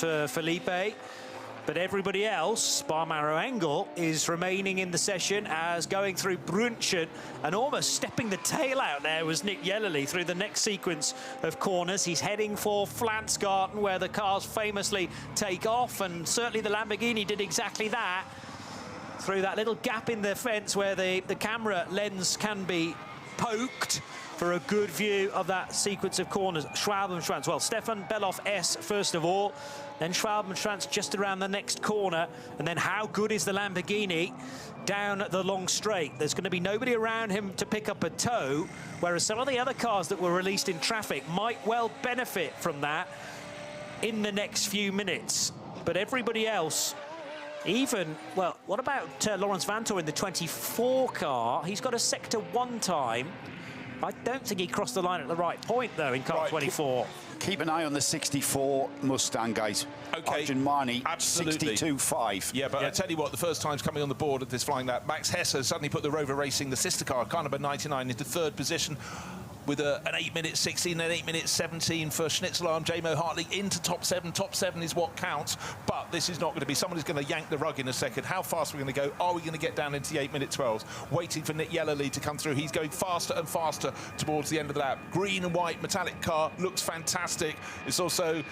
for Felipe. But everybody else, bar Maro Engel, is remaining in the session as going through Brunchen and almost stepping the tail out there was Nick Yellerly through the next sequence of corners. He's heading for Flansgarten, where the cars famously take off, and certainly the Lamborghini did exactly that through that little gap in the fence where the camera lens can be poked for a good view of that sequence of corners. Schwalbenschwanz, well, Stefan Beloff S first of all, then Schwalbenschwanz just around the next corner, and then how good is the Lamborghini down the long straight? There's going to be nobody around him to pick up a toe, whereas some of the other cars that were released in traffic might well benefit from that in the next few minutes. But everybody else, even, well, what about Laurens Vanthoor in the 24 car? He's got a Sector 1 time. I don't think he crossed the line at the right point, though, in car 24. Keep an eye on the 64 Mustang, guys. Okay. Arjun Mani, Absolutely. 62.5. Yeah, but I tell you what, the first time's coming on the board at this flying lap. Max Hesse has suddenly put the Rover Racing, the sister car, car number 99, into third position, with an 8-minute 16 and 8-minute 17 for Schnitzelarm. J-Mo Hartley into top 7. Top 7 is what counts, but this is not going to be. Someone is going to yank the rug in a second. How fast are we going to go? Are we going to get down into the 8-minute 12s? Waiting for Nick Yellerly to come through. He's going faster and faster towards the end of the lap. Green and white metallic car looks fantastic. It's also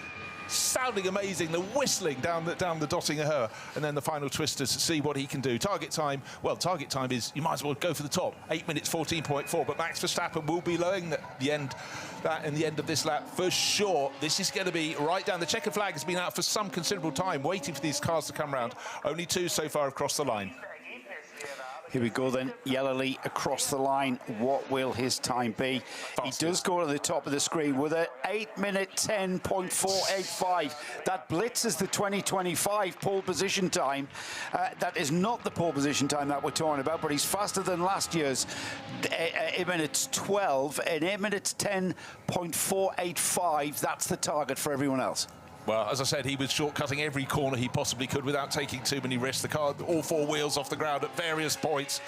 sounding amazing, the whistling down the Dottinger Her, and then the final twisters to see what he can do. Target time, well, target time is, you might as well go for the top, 8 minutes 14.4, but Max Verstappen will be lowering the end of this lap for sure. This is going to be right down. The checkered flag has been out for some considerable time, waiting for these cars to come round. Only 2 so far have crossed the line. Here we go then, Yellerly across the line. What will his time be? Fastest. He does go to the top of the screen with an 8-minute 10.485. That blitzes the 2025 pole position time. That is not the pole position time that we're talking about, but he's faster than last year's 8 minutes 12 and 8 minutes 10.485. That's the target for everyone else. Well, as I said, he was shortcutting every corner he possibly could without taking too many risks. The car, all 4 wheels off the ground at various points.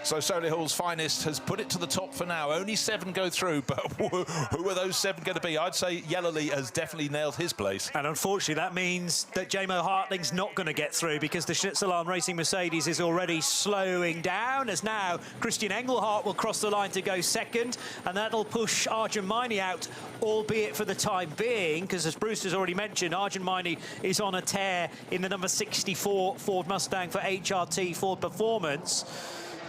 So Solihull's finest has put it to the top for now. Only 7 go through, but who are those 7 going to be? I'd say Yellerly has definitely nailed his place. And unfortunately, that means that J-Mo Hartling's not going to get through, because the Schnitzelarm Racing Mercedes is already slowing down, as now Christian Engelhardt will cross the line to go second, and that'll push Arjun Mani out, albeit for the time being, because as Bruce has already mentioned, Arjun Mani is on a tear in the number 64 Ford Mustang for HRT Ford Performance.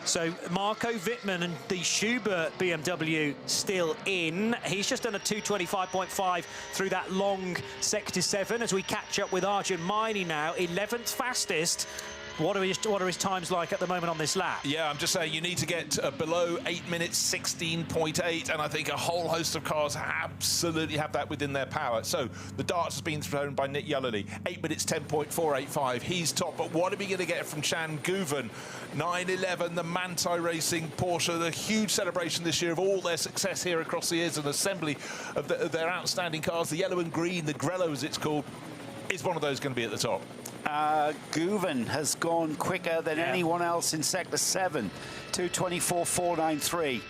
So Marco Wittmann and the Schubert BMW still in. He's just done a 225.5 through that long Sector 7 as we catch up with Arjun Mani now, 11th fastest. What are his times like at the moment on this lap? Yeah, I'm just saying you need to get below 8 minutes 16.8, and I think a whole host of cars absolutely have that within their power. So the darts has been thrown by Nick Yellerly, 8 minutes 10.485. He's top, but what are we going to get from Chan Guven? 911, the Manthey Racing Porsche, the huge celebration this year of all their success here across the years, an assembly of their outstanding cars. The yellow and green, the Grello as it's called, is one of those going to be at the top? Guven has gone quicker than anyone else in Sector 7, 2:24.493.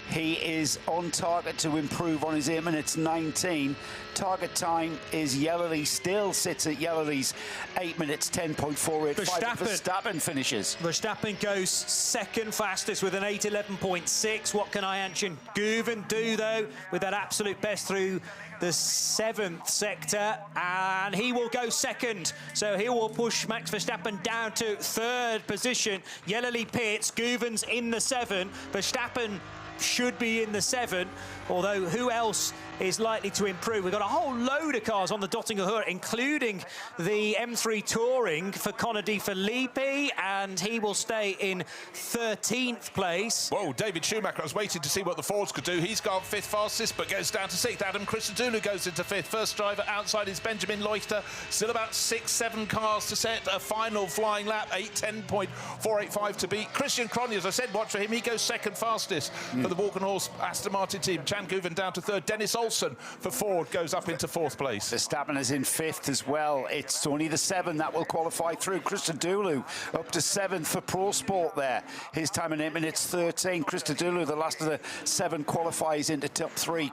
He is on target to improve on his 8 minutes 19. Target time is Yellerly, still sits at Yellerly's 8 minutes 10.485. Verstappen finishes. Verstappen goes second fastest with an 8:11.6. What can Arjun Guven do, though, with that absolute best through the 7th sector? And he will go second. So he will push Max Verstappen down to 3rd position. Yellerly pits, Guven's in the 7. Verstappen should be in the 7, although who else is likely to improve? We've got a whole load of cars on the Dottinger Her, including the M3 Touring for Connor De Filippi, and he will stay in 13th place. Whoa, David Schumacher, I was waiting to see what the Fords could do. He's gone 5th fastest, but goes down to 6th. Adam Christodoulou goes into 5th. First driver outside is Benjamin Leuchter. Still about 6-7 cars to set a final flying lap. 8:10.485 to beat. Christian Cronje, as I said, watch for him. He goes 2nd fastest for the Walkenhorst Aston Martin team. Chan Guven down to 3rd. Dennis Olsen for Ford goes up into 4th place. Verstappen is in 5th as well. It's only the 7 that will qualify through. Christodoulou up to 7th for Pro Sport there. His time in 8 minutes 13. Christodoulou, the last of the 7, qualifies into top 3,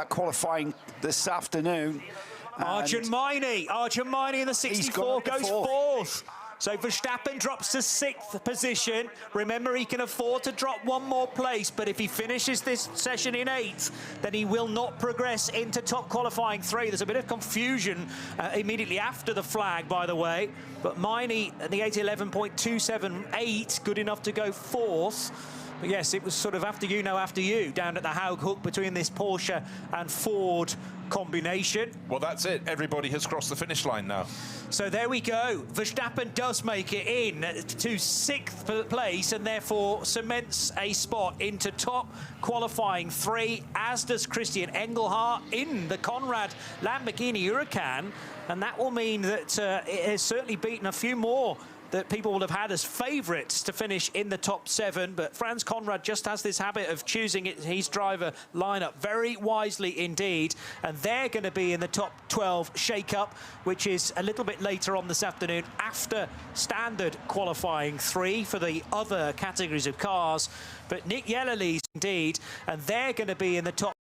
qualifying this afternoon. Arjun Maini in the 64 goes fourth. So Verstappen drops to 6th position. Remember, he can afford to drop one more place, but if he finishes this session in 8th, then he will not progress into top qualifying 3. There's a bit of confusion immediately after the flag, by the way. But Maini at the 8:11.278, good enough to go 4th. But yes, it was sort of after you know after you down at the Haug Hook between this Porsche and Ford combination. Well, that's it. Everybody has crossed the finish line now. So there we go. Verstappen does make it in to 6th place and therefore cements a spot into top qualifying 3, as does Christian Engelhardt in the Conrad Lamborghini Huracan. And that will mean that it has certainly beaten a few more that people would have had as favourites to finish in the top 7, but Franz Conrad just has this habit of choosing his driver lineup very wisely indeed, and they're going to be in the top 12 shake-up, which is a little bit later on this afternoon after standard qualifying 3 for the other categories of cars. But Nick Yellerly's indeed, and they're going to be in the top